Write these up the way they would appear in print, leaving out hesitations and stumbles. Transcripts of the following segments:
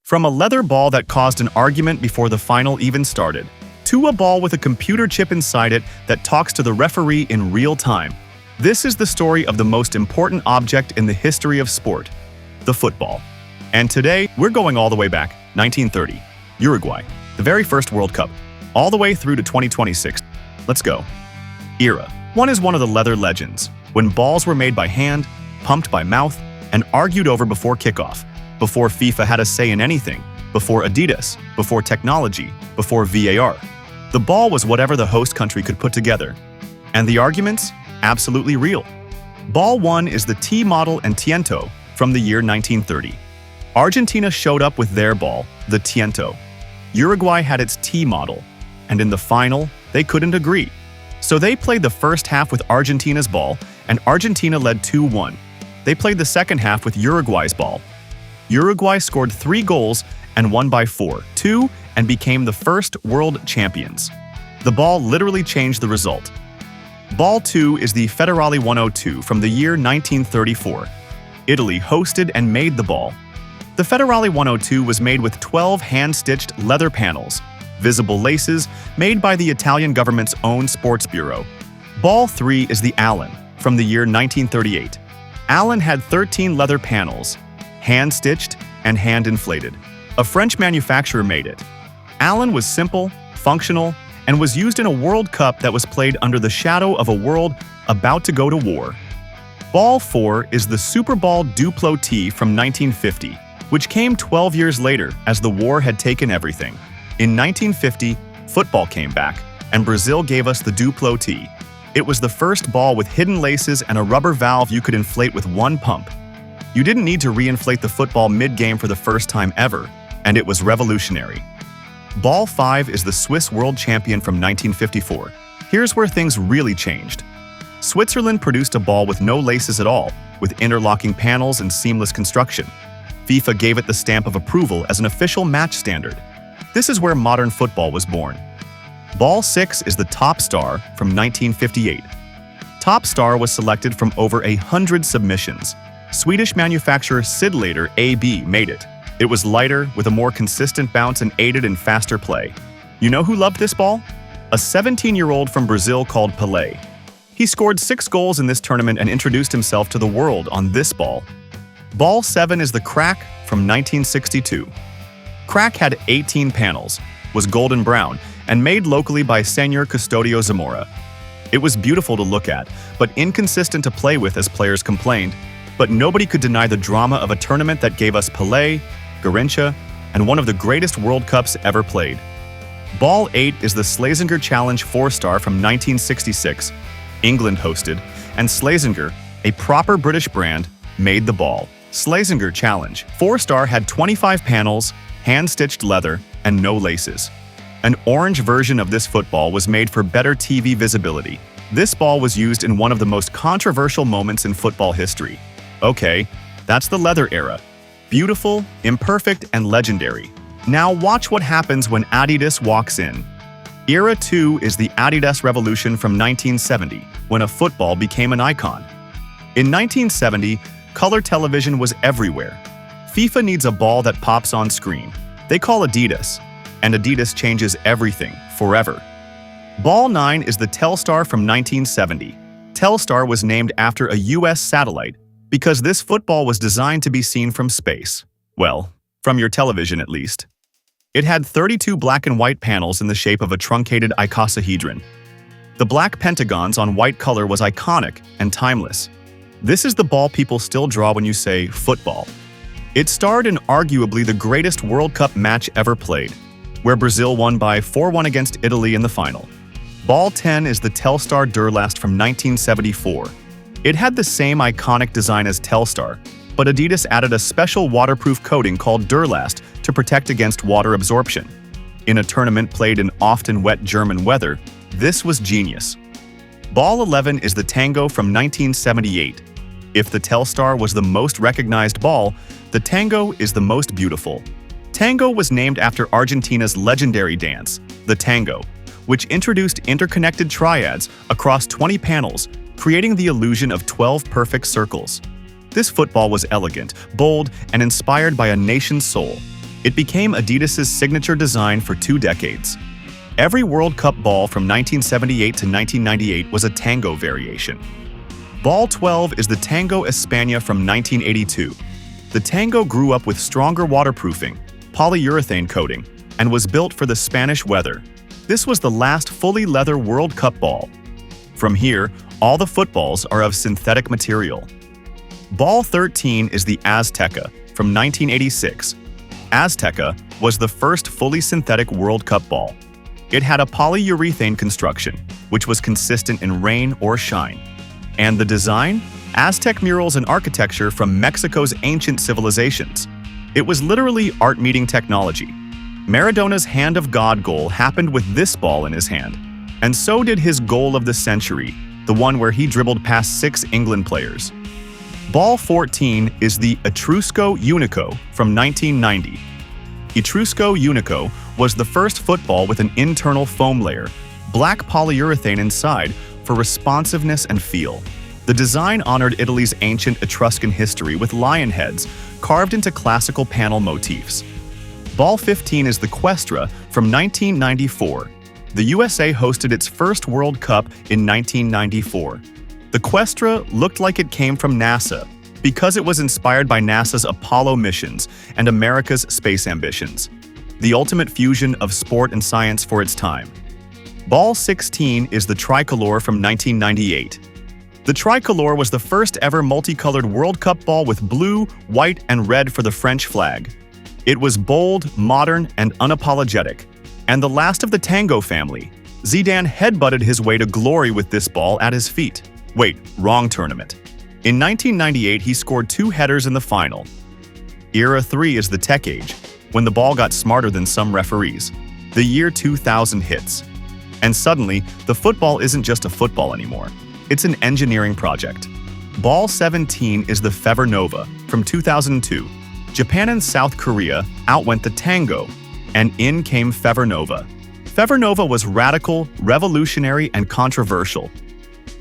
From a leather ball that caused an argument before the final even started, to a ball with a computer chip inside it that talks to the referee in real time. This is the story of the most important object in the history of sport, the football. And today, we're going all the way back, 1930, Uruguay, the very first World Cup, all the way through to 2026. Let's go. Era. One is one of the leather legends, when balls were made by hand, pumped by mouth, and argued over before kickoff, before FIFA had a say in anything, before Adidas, before technology, before VAR. The ball was whatever the host country could put together. And the arguments? Absolutely real. Ball 1 is the T model and Tiento from the year 1930. Argentina showed up with their ball, the Tiento. Uruguay had its T model, and in the final, they couldn't agree. So they played the first half with Argentina's ball, and Argentina led 2-1. They played the second half with Uruguay's ball. Uruguay scored 3 goals and won by 4-2 and became the first world champions. The ball literally changed the result. Ball 2 is the Federale 102 from the year 1934. Italy hosted and made the ball. The Federale 102 was made with 12 hand-stitched leather panels, visible laces made by the Italian government's own sports bureau. Ball 3 is the Allen from the year 1938. Allen had 13 leather panels, hand-stitched and hand-inflated. A French manufacturer made it. Allen was simple, functional, and was used in a World Cup that was played under the shadow of a world about to go to war. Ball 4 is the Super Ball Duplo T from 1950, which came 12 years later as the war had taken everything. In 1950, football came back, and Brazil gave us the Duplo T. It was the first ball with hidden laces and a rubber valve you could inflate with one pump. You didn't need to re-inflate the football mid-game for the first time ever, and it was revolutionary. Ball 5 is the Swiss world champion from 1954. Here's where things really changed. Switzerland produced a ball with no laces at all, with interlocking panels and seamless construction. FIFA gave it the stamp of approval as an official match standard. This is where modern football was born. Ball 6 is the Top Star from 1958. Top Star was selected from over 100 submissions. Swedish manufacturer Sidlater AB made it. It was lighter, with a more consistent bounce and aided in faster play. You know who loved this ball? A 17-year-old from Brazil called Pelé. He scored 6 goals in this tournament and introduced himself to the world on this ball. Ball 7 is the Crack from 1962. Crack had 18 panels, was golden brown, and made locally by Senor Custodio Zamora. It was beautiful to look at, but inconsistent to play with as players complained. But nobody could deny the drama of a tournament that gave us Pelé, Garrincha, and one of the greatest World Cups ever played. Ball 8 is the Slazenger Challenge 4-star from 1966. England hosted, and Slazenger, a proper British brand, made the ball. Slazenger Challenge 4-star had 25 panels, hand-stitched leather, and no laces. An orange version of this football was made for better TV visibility. This ball was used in one of the most controversial moments in football history. Okay, that's the leather era. Beautiful, imperfect, and legendary. Now watch what happens when Adidas walks in. Era 2 is the Adidas Revolution from 1970, when a football became an icon. In 1970, color television was everywhere. FIFA needs a ball that pops on screen. They call Adidas, and Adidas changes everything, forever. Ball 9 is the Telstar from 1970. Telstar was named after a US satellite because this football was designed to be seen from space. Well, from your television at least. It had 32 black and white panels in the shape of a truncated icosahedron. The black pentagons on white color was iconic and timeless. This is the ball people still draw when you say football. It starred in arguably the greatest World Cup match ever played, where Brazil won by 4-1 against Italy in the final. Ball 10 is the Telstar Durlast from 1974. It had the same iconic design as Telstar, but Adidas added a special waterproof coating called Durlast to protect against water absorption. In a tournament played in often wet German weather, this was genius. Ball 11 is the Tango from 1978. If the Telstar was the most recognized ball, the Tango is the most beautiful. Tango was named after Argentina's legendary dance, the Tango, which introduced interconnected triads across 20 panels, creating the illusion of 12 perfect circles. This football was elegant, bold, and inspired by a nation's soul. It became Adidas's signature design for 2 decades. Every World Cup ball from 1978 to 1998 was a Tango variation. Ball 12 is the Tango España from 1982. The Tango grew up with stronger waterproofing, polyurethane coating, and was built for the Spanish weather. This was the last fully leather World Cup ball. From here, all the footballs are of synthetic material. Ball 13 is the Azteca from 1986. Azteca was the first fully synthetic World Cup ball. It had a polyurethane construction, which was consistent in rain or shine. And the design? Aztec murals and architecture from Mexico's ancient civilizations. It was literally art meeting technology. Maradona's Hand of God goal happened with this ball in his hand. And so did his goal of the century, the one where he dribbled past 6 England players. Ball 14 is the Etrusco Unico from 1990. Etrusco Unico was the first football with an internal foam layer, black polyurethane inside, for responsiveness and feel. The design honored Italy's ancient Etruscan history with lion heads carved into classical panel motifs. Ball 15 is the Questra from 1994. The USA hosted its first World Cup in 1994. The Questra looked like it came from NASA because it was inspired by NASA's Apollo missions and America's space ambitions. The ultimate fusion of sport and science for its time. Ball 16 is the Tricolor from 1998. The Tricolor was the first ever multicolored World Cup ball with blue, white, and red for the French flag. It was bold, modern, and unapologetic. And the last of the Tango family. Zidane headbutted his way to glory with this ball at his feet. Wait, wrong tournament. In 1998, he scored 2 headers in the final. Era 3 is the tech age, when the ball got smarter than some referees. The year 2000 hits. And suddenly, the football isn't just a football anymore. It's an engineering project. Ball 17 is the Fever Nova from 2002. Japan and South Korea outwent the Tango, and in came Fever Nova. Fever Nova was radical, revolutionary, and controversial.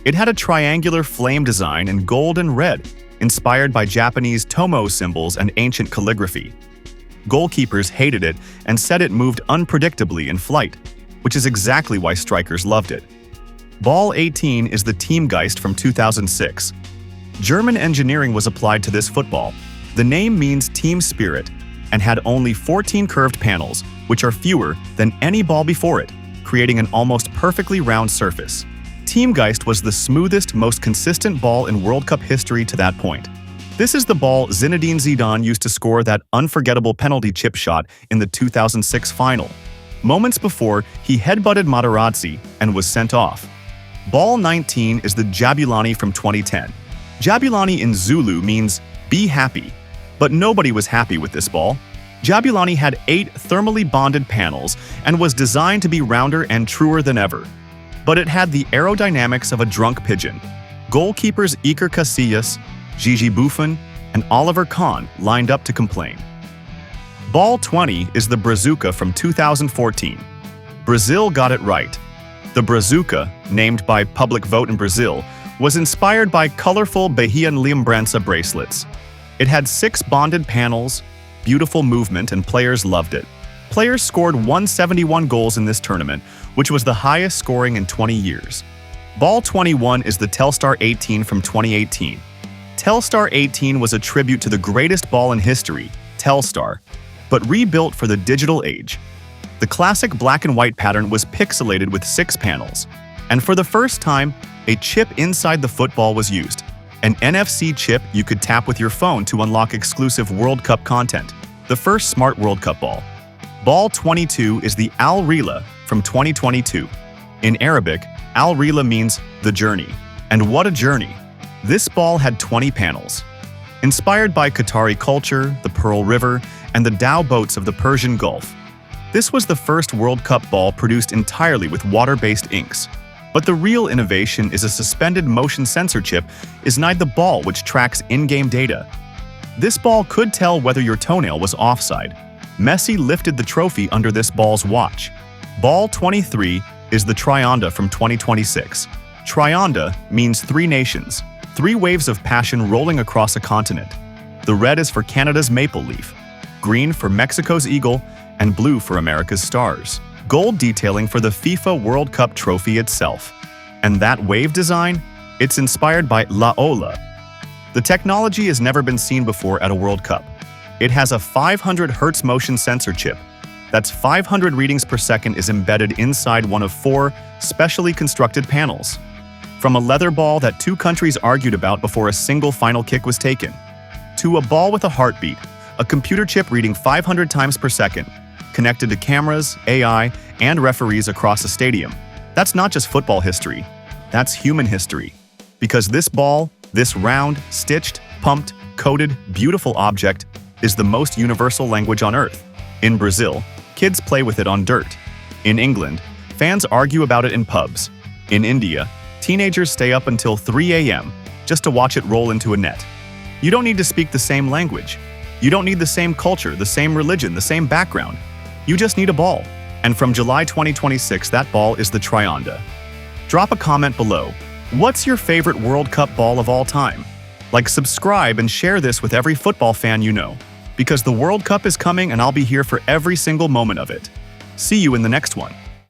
It had a triangular flame design in gold and red, inspired by Japanese tomo symbols and ancient calligraphy. Goalkeepers hated it and said it moved unpredictably in flight, which is exactly why strikers loved it. Ball 18 is the Teamgeist from 2006. German engineering was applied to this football. The name means team spirit and had only 14 curved panels, which are fewer than any ball before it, creating an almost perfectly round surface. Teamgeist was the smoothest, most consistent ball in World Cup history to that point. This is the ball Zinedine Zidane used to score that unforgettable penalty chip shot in the 2006 final. Moments before, he headbutted Materazzi and was sent off. Ball 19 is the Jabulani from 2010. Jabulani in Zulu means be happy, but nobody was happy with this ball. Jabulani had 8 thermally bonded panels and was designed to be rounder and truer than ever. But it had the aerodynamics of a drunk pigeon. Goalkeepers Iker Casillas, Gigi Buffon, and Oliver Kahn lined up to complain. Ball 20 is the Brazuca from 2014. Brazil got it right. The Brazuca, named by public vote in Brazil, was inspired by colorful Bahia Lembrança bracelets. It had 6 bonded panels, beautiful movement, and players loved it. Players scored 171 goals in this tournament, which was the highest scoring in 20 years. Ball 21 is the Telstar 18 from 2018. Telstar 18 was a tribute to the greatest ball in history, Telstar, but rebuilt for the digital age. The classic black and white pattern was pixelated with 6 panels, and for the first time, a chip inside the football was used. An NFC chip you could tap with your phone to unlock exclusive World Cup content, the first smart World Cup ball. Ball 22 is the Al Rihla from 2022. In Arabic, Al Rihla means the journey. And what a journey! This ball had 20 panels. Inspired by Qatari culture, the Pearl River, and the dhow boats of the Persian Gulf. This was the first World Cup ball produced entirely with water-based inks. But the real innovation is a suspended motion sensor chip inside the ball which tracks in-game data. This ball could tell whether your toenail was offside. Messi lifted the trophy under this ball's watch. Ball 23 is the Trionda from 2026. Trionda means 3 nations, 3 waves of passion rolling across a continent. The red is for Canada's maple leaf. green for Mexico's eagle, and blue for America's stars. Gold detailing for the FIFA World Cup trophy itself. And that wave design? It's inspired by La Ola. The technology has never been seen before at a World Cup. It has a 500 Hz motion sensor chip. That's 500 readings per second is embedded inside one of 4 specially constructed panels. From a leather ball that 2 countries argued about before a single final kick was taken, to a ball with a heartbeat, a computer chip reading 500 times per second, connected to cameras, AI, and referees across a stadium. That's not just football history, that's human history. Because this ball, this round, stitched, pumped, coated, beautiful object is the most universal language on Earth. In Brazil, kids play with it on dirt. In England, fans argue about it in pubs. In India, teenagers stay up until 3 a.m. just to watch it roll into a net. You don't need to speak the same language. You don't need the same culture, the same religion, the same background. You just need a ball. And from July 2026, that ball is the Trionda. Drop a comment below. What's your favorite World Cup ball of all time? Like, subscribe and share this with every football fan you know. Because the World Cup is coming and I'll be here for every single moment of it. See you in the next one.